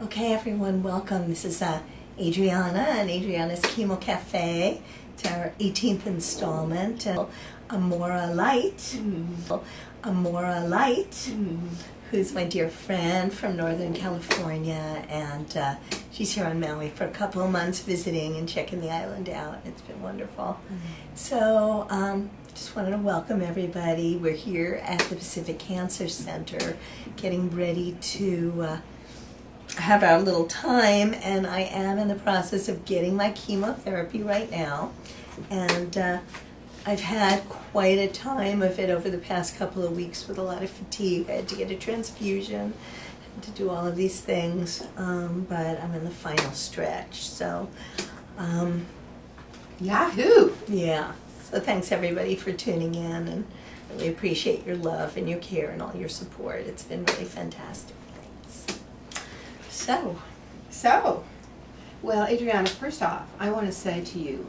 Okay, everyone, welcome. This is Adrianna and Adrianna's Chemo Cafe. It's our 18th installment. Amora Light, Amora Light, who's my dear friend from Northern California, and she's here on Maui for a couple of months visiting and checking the island out. It's been wonderful. So, just wanted to welcome everybody. We're here at the Pacific Cancer Center getting ready to have our little time, and I am in the process of getting my chemotherapy right now, and I've had quite a time of it over the past couple of weeks with a lot of fatigue. I had to get a transfusion, had to do all of these things, but I'm in the final stretch, so Yahoo! Yeah, so thanks everybody for tuning in, and really appreciate your love and your care and all your support. It's been really fantastic. So, well, Adrianna, first off, I want to say to you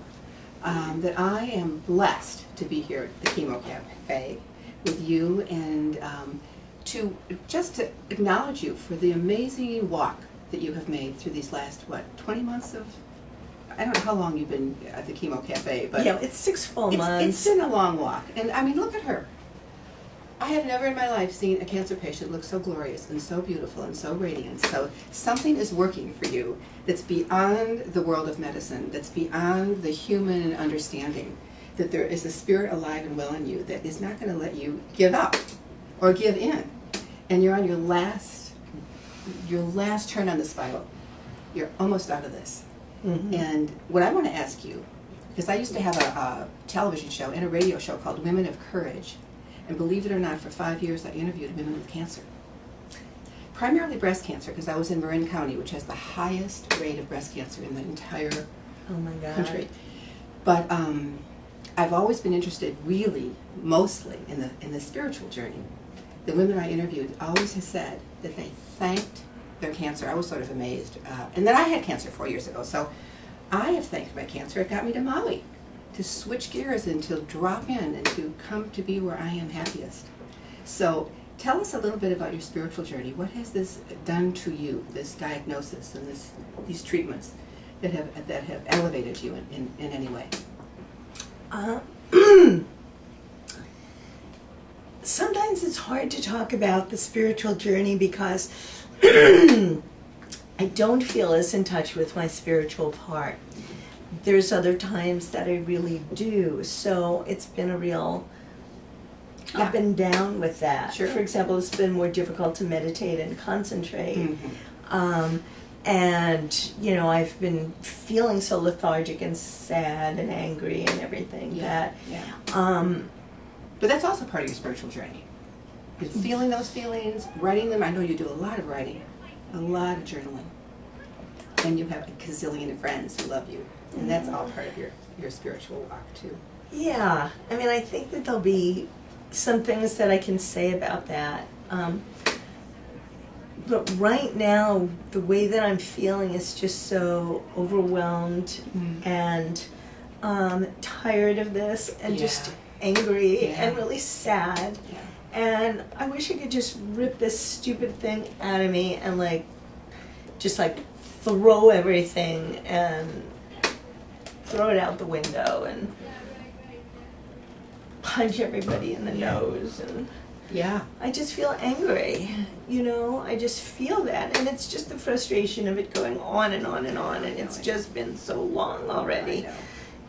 that I am blessed to be here at the Chemo Cafe with you, and to acknowledge you for the amazing walk that you have made through these last, 20 months of, I don't know how long you've been at the Chemo Cafe, but yeah, it's 6 full months. It's been a long walk, and I mean, look at her. I have never in my life seen a cancer patient look so glorious and so beautiful and so radiant. So something is working for you that's beyond the world of medicine, that's beyond the human understanding, that there is a spirit alive and well in you that is not going to let you give up or give in. And you're on your last turn on the spiral. You're almost out of this. And what I want to ask you, because I used to have a television show and a radio show called Women of Courage. And believe it or not, for 5 years I interviewed women with cancer. Primarily breast cancer, because I was in Marin County, which has the highest rate of breast cancer in the entire country. But I've always been interested, really, mostly in the spiritual journey. The women I interviewed always have said that they thanked their cancer. I was sort of amazed. And then I had cancer 4 years ago, so I have thanked my cancer. It got me to Maui, to switch gears and to drop in and to come to be where I am happiest. So tell us a little bit about your spiritual journey. What has this done to you, this diagnosis and these treatments that have elevated you in any way? Sometimes it's hard to talk about the spiritual journey because I don't feel as in touch with my spiritual part. There's other times that I really do, so it's been a real up and down with that. Sure. For example, it's been more difficult to meditate and concentrate. And, you know, I've been feeling so lethargic and sad and angry and everything that... But that's also part of your spiritual journey. You're feeling those feelings, writing them. I know you do a lot of writing, a lot of journaling. And you have a gazillion of friends who love you. And that's all part of your spiritual walk, too. Yeah. I mean, I think that there'll be some things that I can say about that. But right now, the way that I'm feeling is just so overwhelmed and tired of this and just angry and really sad. And I wish I could just rip this stupid thing out of me and, just throw everything and throw it out the window and punch everybody in the nose. And I just feel angry, you know, I just feel that, and it's just the frustration of it going on and on and on, and it's just been so long already.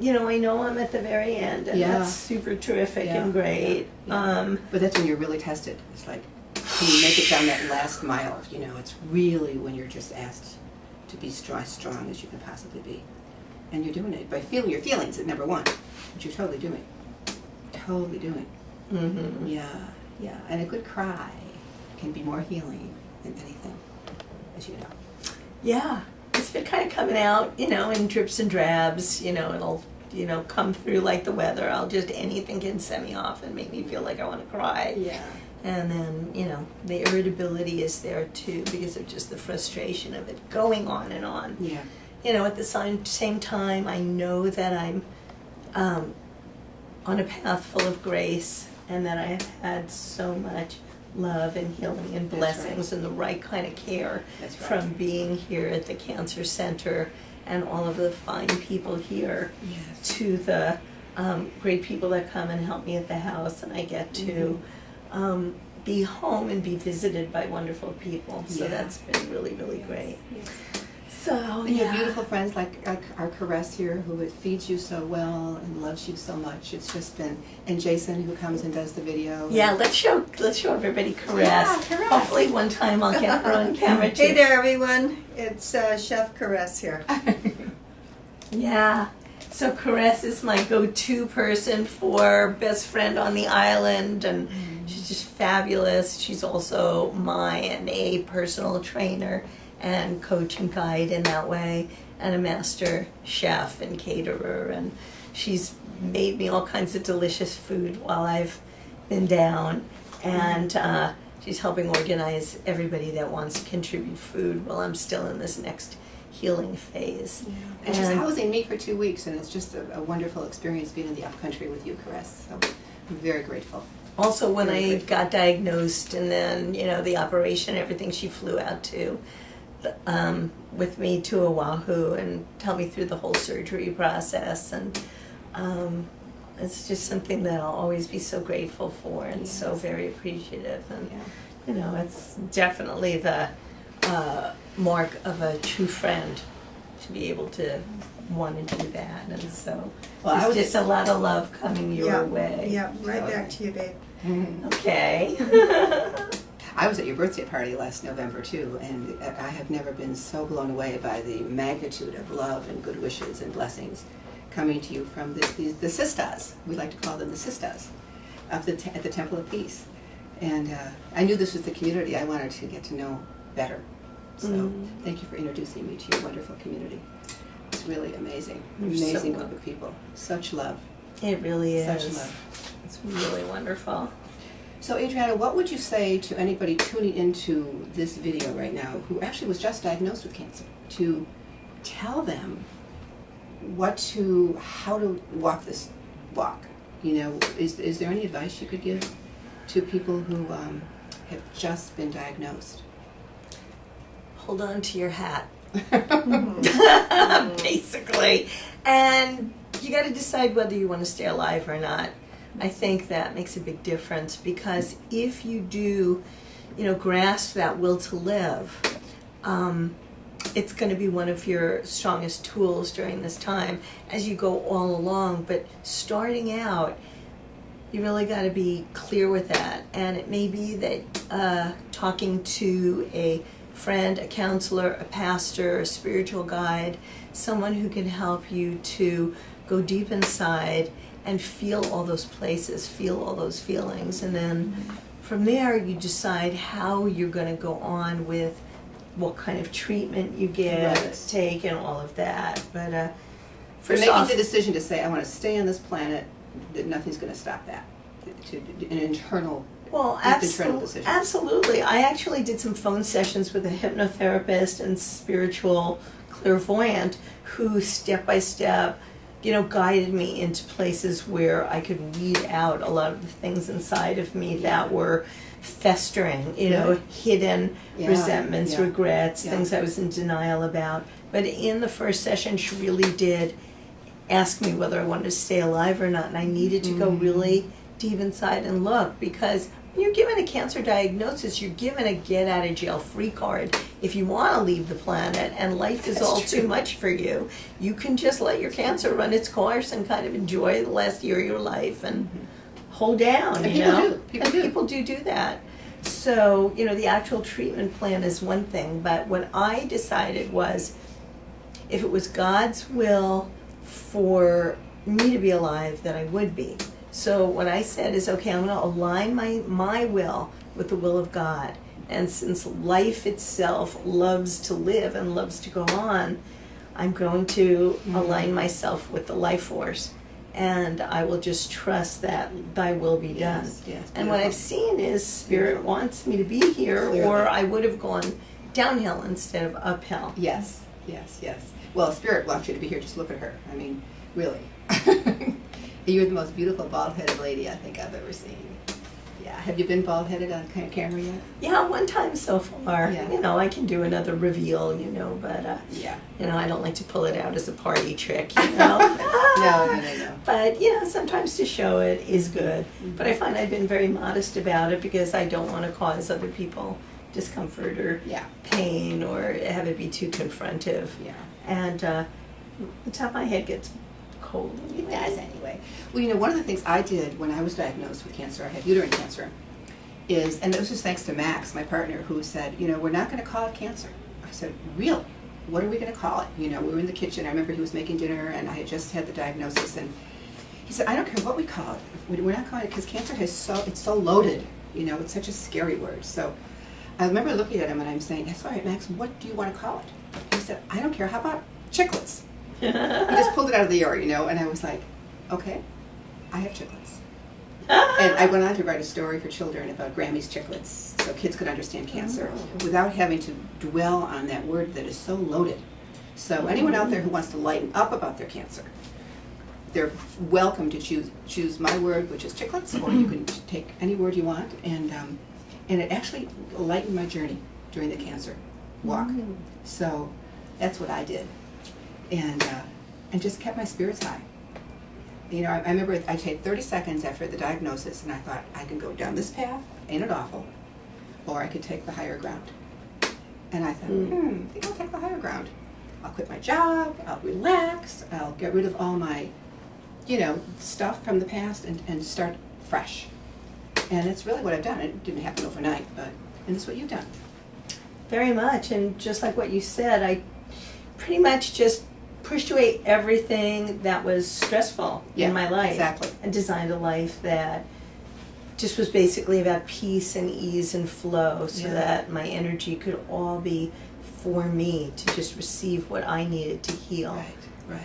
You know, I know I'm at the very end, and that's super terrific and great. But that's when you're really tested. It's like, can you make it down that last mile? You know, it's really when you're just asked to be as strong as you can possibly be. And you're doing it by feeling your feelings at number one, which you're totally doing. Totally doing. Yeah. And a good cry can be more healing than anything, as you know. Yeah. It's been kind of coming out, you know, in drips and drabs. You know, it'll, you know, come through like the weather. Anything can set me off and make me feel like I want to cry. Yeah. And then, you know, the irritability is there too because of just the frustration of it going on and on. Yeah. You know, at the same time, I know that I'm on a path full of grace and that I have had so much love and healing and blessings and the right kind of care from being here at the Cancer Center and all of the fine people here to the great people that come and help me at the house, and I get to be home and be visited by wonderful people. So that's been really, really great. So, and you have beautiful friends like our Caress here, who feeds you so well and loves you so much. It's just been, and Jason, who comes and does the video. Yeah, let's show everybody Caress. Yeah, Caress. Hopefully one time I'll get her on camera too. Hey there, everyone. It's Chef Caress here. Yeah. So Caress is my go-to person for best friend on the island, and she's just fabulous. She's also my NA personal trainer and coach and guide in that way, and a master chef and caterer, and she's made me all kinds of delicious food while I've been down, and she's helping organize everybody that wants to contribute food while I'm still in this next healing phase. Yeah. And she's housing me for 2 weeks, and it's just a wonderful experience being in the upcountry with you, Caress. So I'm very grateful. Also, when I got diagnosed and then, you know, the operation, everything, she flew out to with me to Oahu and tell me through the whole surgery process, and it's just something that I'll always be so grateful for and so very appreciative, and you know, it's definitely the mark of a true friend to be able to want to do that, and so there's just a lot of love coming your way. Yeah, right back to you, babe. Okay. I was at your birthday party last November too, and I have never been so blown away by the magnitude of love and good wishes and blessings coming to you from the sisters. We like to call them the sisters at the Temple of Peace. And I knew this was the community I wanted to get to know better. So thank you for introducing me to your wonderful community. It's really amazing. Amazing group of people. Such love. It really is. Such love. It's really wonderful. So Adrianna, what would you say to anybody tuning into this video right now who actually was just diagnosed with cancer, to tell them how to walk this walk? You know, is there any advice you could give to people who have just been diagnosed? Hold on to your hat. Basically. And you got to decide whether you want to stay alive or not. I think that makes a big difference, because if you do, you know, grasp that will to live, it's going to be one of your strongest tools during this time as you go all along. But starting out, you really got to be clear with that. And it may be that talking to a friend, a counselor, a pastor, a spiritual guide, someone who can help you to go deep inside and feel all those places, feel all those feelings, and then from there you decide how you're going to go on with what kind of treatment you take and all of that. But for making the decision to say, I want to stay on this planet, that nothing's going to stop that. An internal internal decision. Absolutely. I actually did some phone sessions with a hypnotherapist and spiritual clairvoyant who step by step, you know, guided me into places where I could weed out a lot of the things inside of me that were festering, you know, hidden resentments, regrets, things I was in denial about. But in the first session, she really did ask me whether I wanted to stay alive or not, and I needed to go really deep inside and look, because when you're given a cancer diagnosis, you're given a get-out-of-jail-free card. If you want to leave the planet and life is too much for you, you can just let your cancer run its course and kind of enjoy the last year of your life and hold down, and you know? People do that. So, you know, the actual treatment plan is one thing, but what I decided was, if it was God's will for me to be alive, that I would be. So what I said is, okay, I'm going to align my will with the will of God. And since life itself loves to live and loves to go on, I'm going to align myself with the life force. And I will just trust that thy will be done. And what I've seen is Spirit wants me to be here, or I would have gone downhill instead of uphill. Yes. Well, Spirit wants you to be here. Just look at her. I mean, really. You're the most beautiful bald-headed lady I think I've ever seen. Yeah. Have you been bald-headed on camera yet? Yeah, one time so far. Yeah. You know, I can do another reveal, you know, but, Yeah. you know, I don't like to pull it out as a party trick, you know. No. But, you know, sometimes to show it is good. But I find I've been very modest about it because I don't want to cause other people discomfort or Yeah. pain or have it be too confrontive. Yeah. And the top of my head gets cold. It does anyway. Well, you know, one of the things I did when I was diagnosed with cancer, I had uterine cancer, and it was just thanks to Max, my partner, who said, you know, we're not going to call it cancer. I said, really? What are we going to call it? You know, we were in the kitchen. I remember he was making dinner, and I had just had the diagnosis, and he said, I don't care what we call it. We're not calling it, because cancer it's so loaded. You know, it's such a scary word. So I remember looking at him, and I'm saying, that's all right, Max, what do you want to call it? He said, I don't care. How about chiclets? He just pulled it out of the air, you know, and I was like, okay, I have chiclets. And I went on to write a story for children about Grammy's chiclets so kids could understand cancer without having to dwell on that word that is so loaded. So anyone out there who wants to lighten up about their cancer, they're welcome to choose my word, which is chiclets, or you can take any word you want. And it actually lightened my journey during the cancer walk. So that's what I did. And just kept my spirits high. You know, I remember I'd take 30 seconds after the diagnosis, and I thought, I can go down this path, ain't it awful, or I could take the higher ground. And I thought, I think I'll take the higher ground. I'll quit my job, I'll relax, I'll get rid of all my, you know, stuff from the past and start fresh. And that's really what I've done. It didn't happen overnight, and it's what you've done. Very much, and just like what you said, I pretty much just pushed away everything that was stressful in my life. Exactly. And designed a life that just was basically about peace and ease and flow so that my energy could all be for me to just receive what I needed to heal. Right.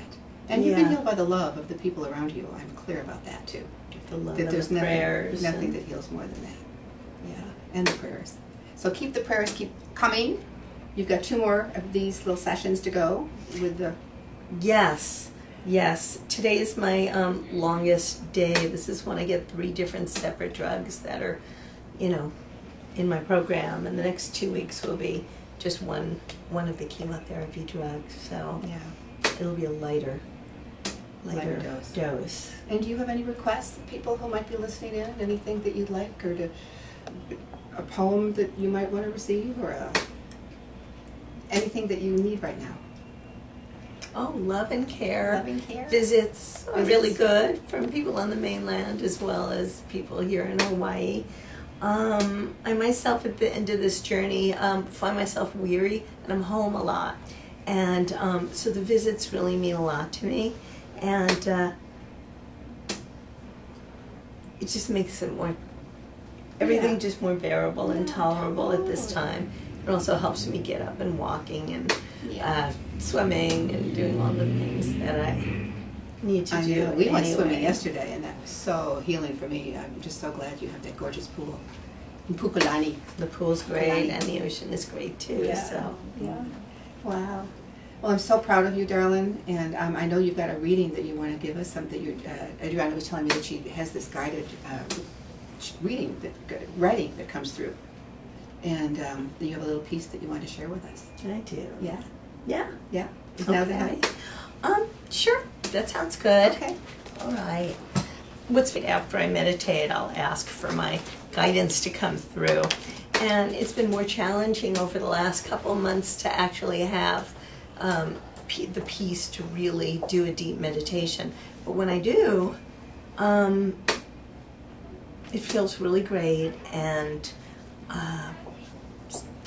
And you've been healed by the love of the people around you. I'm clear about that too. The love that there's and the prayers. Nothing that heals more than that. Yeah, and the prayers. So keep the prayers keep coming. You've got 2 more of these little sessions to go with the... Yes. Today is my longest day. This is when I get 3 different separate drugs that are, you know, in my program. And the next 2 weeks will be just one of the chemotherapy drugs. So it'll be a lighter dose. And do you have any requests, people who might be listening in? Anything that you'd like, or a poem that you might want to receive, or anything that you need right now? Oh, love and care. Love and care. Visits are really good from people on the mainland as well as people here in Hawaii. I myself at the end of this journey find myself weary and I'm home a lot. And so the visits really mean a lot to me. And it just makes it more, everything just more bearable and tolerable at this time. It also helps me get up and walking and swimming and doing all the things that I need to do. We went swimming yesterday, and that was so healing for me. I'm just so glad you have that gorgeous pool in Pukalani. The pool's great, and the ocean is great too. So Wow. Well, I'm so proud of you, darling, and I know you've got a reading that you want to give us. Something Adrianna was telling me that she has this guided writing that comes through. And you have a little piece that you want to share with us. I do. Yeah. Is now the time? Sure. That sounds good. Okay. All right. After I meditate, I'll ask for my guidance to come through. And it's been more challenging over the last couple of months to actually have the peace to really do a deep meditation. But when I do, it feels really great, and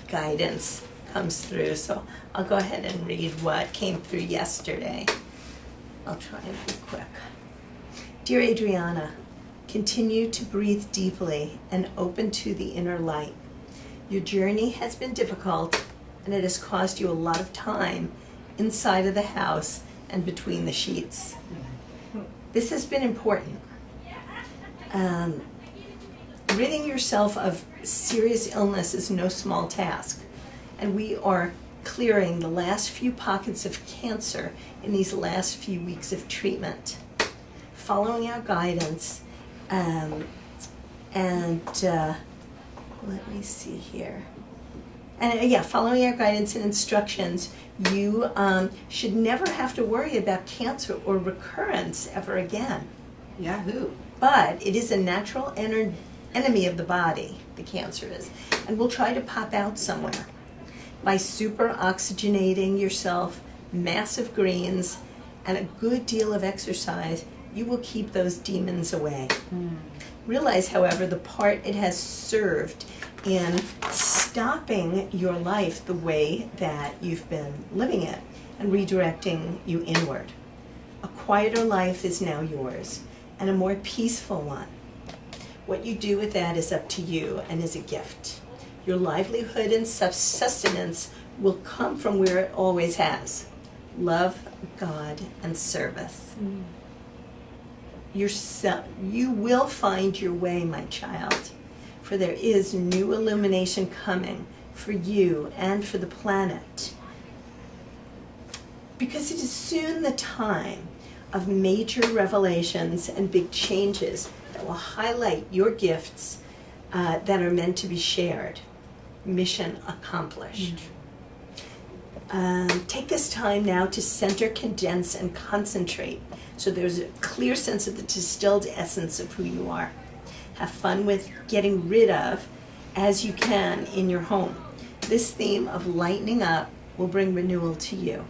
guidance comes through. So I'll go ahead and read what came through yesterday. I'll try and be quick. Dear Adrianna, continue to breathe deeply and open to the inner light. Your journey has been difficult, and it has caused you a lot of time inside of the house and between the sheets. This has been important. Ridding yourself of serious illness is no small task, and we are clearing the last few pockets of cancer in these last few weeks of treatment. Following our guidance, And let me see here. And yeah, following our guidance and instructions, you should never have to worry about cancer or recurrence ever again. Yahoo! But it is a natural enemy of the body, the cancer is, and will try to pop out somewhere. By super oxygenating yourself, massive greens, and a good deal of exercise, you will keep those demons away. Realize, however, the part it has served in stopping your life the way that you've been living it and redirecting you inward. A quieter life is now yours, and a more peaceful one. What you do with that is up to you and is a gift. Your livelihood and sustenance will come from where it always has. Love, God, and service. You will find your way, my child, for there is new illumination coming for you and for the planet. Because it is soon the time of major revelations and big changes that will highlight your gifts that are meant to be shared. Mission accomplished. Take this time now to center, condense, and concentrate so there's a clear sense of the distilled essence of who you are. Have fun with getting rid of as you can in your home. This theme of lightening up will bring renewal to you.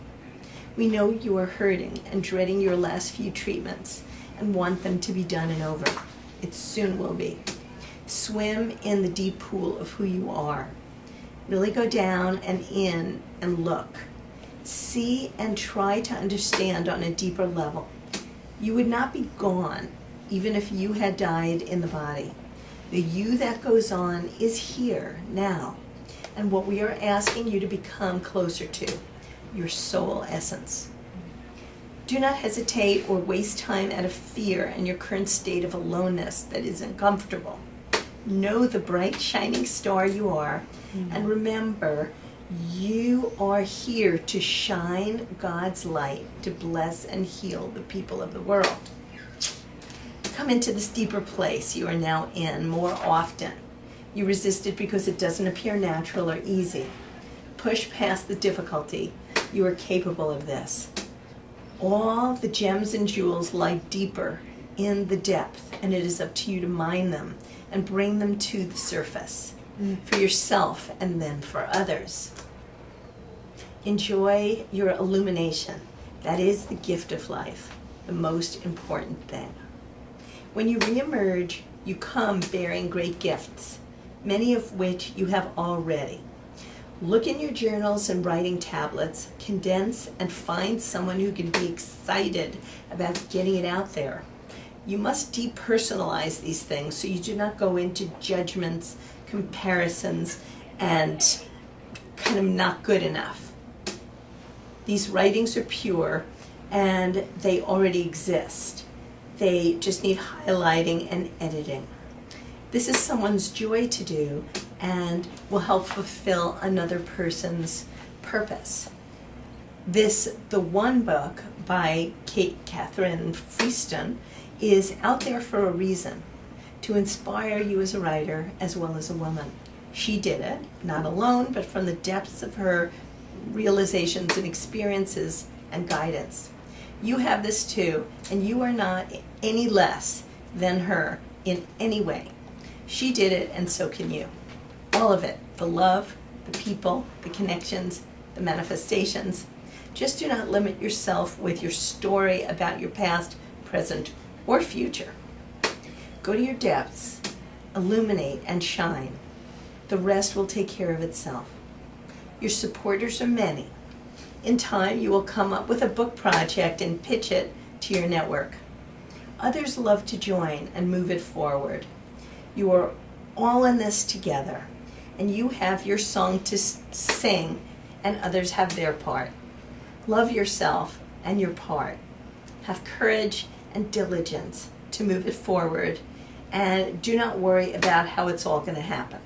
We know you are hurting and dreading your last few treatments and want them to be done and over. It soon will be. Swim in the deep pool of who you are. Really go down and in and look. See and try to understand on a deeper level. You would not be gone even if you had died in the body. The you that goes on is here now, and what we are asking you to become closer to, your soul essence. Do not hesitate or waste time out of fear in your current state of aloneness that is uncomfortable. Know the bright shining star you are, and remember, you are here to shine God's light to bless and heal the people of the world. Come into this deeper place you are now in more often. You resist it because it doesn't appear natural or easy. Push past the difficulty. You are capable of this. All the gems and jewels lie deeper in the depth, and it is up to you to mine them and bring them to the surface for yourself and then for others. Enjoy your illumination. That is the gift of life, the most important thing. When you reemerge, you come bearing great gifts, many of which you have already. Look in your journals and writing tablets, condense and find someone who can be excited about getting it out there. You must depersonalize these things so you do not go into judgments, comparisons, and kind of not good enough. These writings are pure and they already exist. They just need highlighting and editing. This is someone's joy to do and will help fulfill another person's purpose. The One book by Catherine Freeston is out there for a reason, to inspire you as a writer as well as a woman. She did it, not alone, but from the depths of her realizations and experiences and guidance. You have this too, and you are not any less than her in any way. She did it, and so can you. All of it, the love, the people, the connections, the manifestations. Just do not limit yourself with your story about your past, present, or future. Go to your depths, illuminate, and shine. The rest will take care of itself. Your supporters are many. In time, you will come up with a book project and pitch it to your network. Others love to join and move it forward. You are all in this together, and you have your song to sing, and others have their part. Love yourself and your part. Have courage and diligence to move it forward, and do not worry about how it's all going to happen.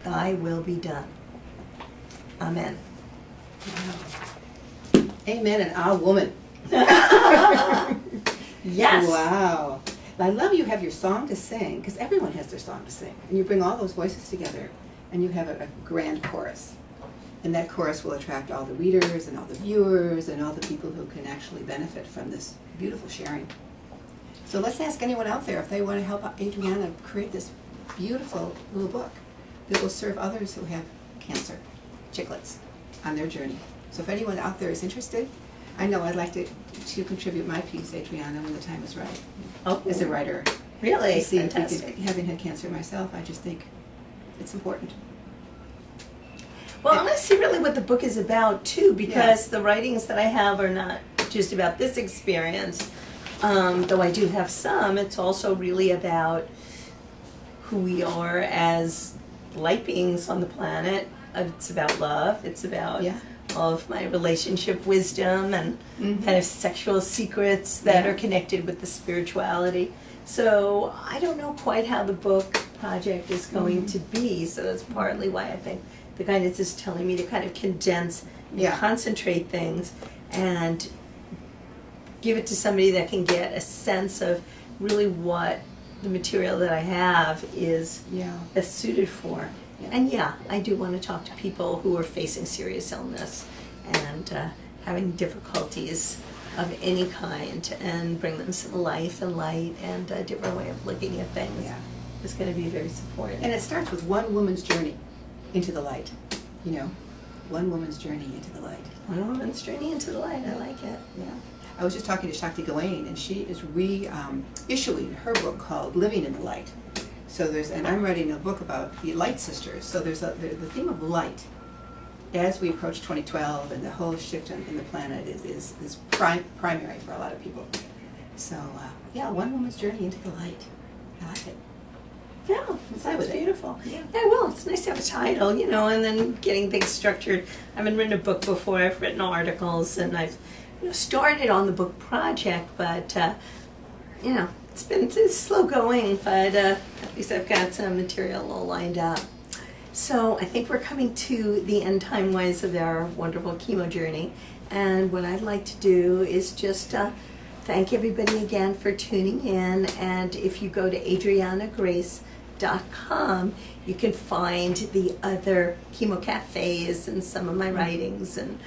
Thy will be done. Amen. Amen, and our woman. Yes. Wow. I love you have your song to sing, because everyone has their song to sing. And you bring all those voices together, and you have a grand chorus. And that chorus will attract all the readers and all the viewers and all the people who can actually benefit from this beautiful sharing. So let's ask anyone out there if they want to help Adrianna create this beautiful little book that will serve others who have cancer, chiclets, on their journey. So if anyone out there is interested, I know I'd like to contribute my piece, Adrianna, when the time is right. Oh, As a writer. really? See, Fantastic. having had cancer myself, I just think it's important. Well, I want to see really what the book is about, too, because the writings that I have are not just about this experience, though I do have some. It's also really about who we are as light beings on the planet. It's about love. It's about all of my relationship wisdom and kind of sexual secrets that are connected with the spirituality. So I don't know quite how the book project is going to be, so that's partly why I think the guidance is telling me to kind of condense and concentrate things and give it to somebody that can get a sense of really what the material that I have is best suited for. And I do want to talk to people who are facing serious illness and having difficulties of any kind, and bring them some life and light and a different way of looking at things. It's going to be very supportive. And it starts with one woman's journey into the light. You know, one woman's journey into the light. One woman's journey into the light. I like it. Yeah. I was just talking to Shakti Gawain, and she is issuing her book called Living in the Light. So and I'm writing a book about the Light Sisters. So there's the theme of light as we approach 2012, and the whole shift in the planet is primary for a lot of people. So one woman's journey into the light. I like it. Yeah, that's beautiful. Yeah, well, it's nice to have a title, you know, and then getting things structured. I haven't written a book before. I've written articles, and I've started on the book project, but it's slow going. But at least I've got some material all lined up. So I think we're coming to the end time-wise of our wonderful chemo journey, and what I'd like to do is just thank everybody again for tuning in. And if you go to adriannagrace.com, you can find the other chemo cafes and some of my writings, and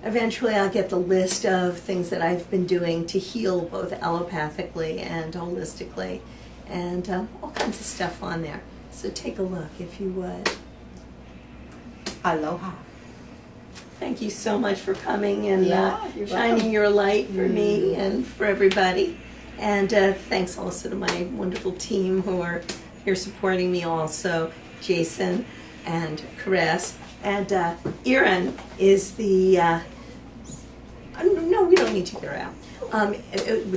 eventually I'll get the list of things that I've been doing to heal both allopathically and holistically, and all kinds of stuff on there. So take a look if you would. Aloha. Thank you so much for coming and shining your light for me and for everybody. And thanks also to my wonderful team who are here supporting me also, Jason and Caress. And Erin is the, no, we don't need to get her out.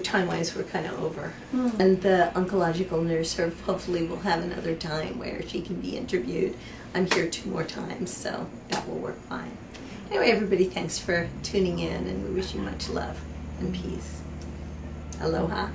Time-wise, we're kind of over. And the oncological nurse hopefully will have another time where she can be interviewed. I'm here 2 more times, so that will work fine. Anyway, everybody, thanks for tuning in, and we wish you much love and peace. Aloha.